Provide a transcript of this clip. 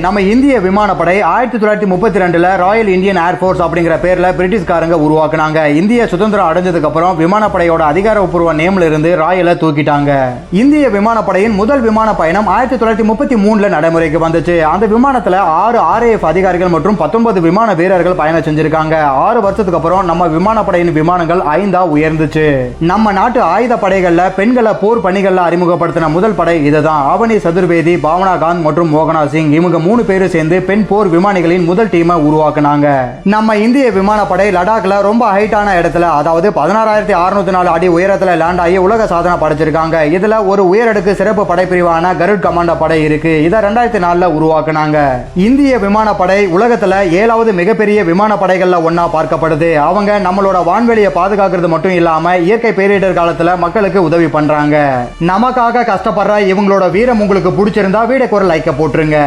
நம்ம இந்திய விமானப்படை 1932 ராயல் இந்தியன் ஏர்ஃபோர்ஸ் அப்படிங்கிற பேர்ல பிரிட்டிஷ்காரங்க உருவாக்குனாங்க. இந்திய சுதந்திரம் அடைஞ்சதுக்கு அப்புறம் விமானப்படையோட அதிகாரப்பூர்வ நேம்ல இருந்து ராயலை தூக்கிட்டாங்க. இந்திய விமானப்படையின் முதல் விமான பயணம் 1933 நடைமுறைக்கு வந்துச்சு. அந்த விமானத்துல 6 RAF அதிகாரிகள் மற்றும் 19 விமான வீரர்கள் பயணம் செஞ்சிருக்காங்க. 6 வருஷத்துக்கு அப்புறம் நம்ம விமானப்படையின் விமானங்கள் 5ஆ உயர்ந்துச்சு. நம்ம நாட்டு ஆயுத படைகள்ல பெண்களை போர் பணிகள்ல அறிமுகப்படுத்தின முதல் படை இதுதான். அவனி சதுர்வேதி, பாவனா காந்த் மற்றும் மோகனா சிங் இவங்க 3 பேரும் சேர்ந்து பெண் போர் விமானிகளின் முதல் டீமை உருவாக்குனாங்க. நம்ம இந்திய விமானப்படை லடாக்ல ரொம்ப ஹைட்டான இடத்துல, அதாவது 16,604 அடி உயரத்துல லேண்ட் ஆகி உலக சாதனை படைச்சிருக்காங்க. இதுல ஒரு உயரடுக்கு சிறப்பு படைப்பிரிவான கருட் கமாண்டோ படை இருக்கு. இதை 2004 உருவாக்குனாங்க. இந்திய விமானப்படை உலகத்துல 7வது மிகப்பெரிய விமானப்படைகள்ல ஒன்னா பார்க்கப்படுது. அவங்க நம்மளோட வான்வெளியை பாதுகாக்கிறது மட்டும் இல்லாம இயற்கை பேரிடர் காலத்துல மக்களுக்கு உதவி பண்றாங்க. நமக்காக கஷ்டப்படுற இவங்களோட வீரம் உங்களுக்கு பிடிச்சிருந்தா வீடியோக்கு ஒரு லைக்க போட்டுருங்க.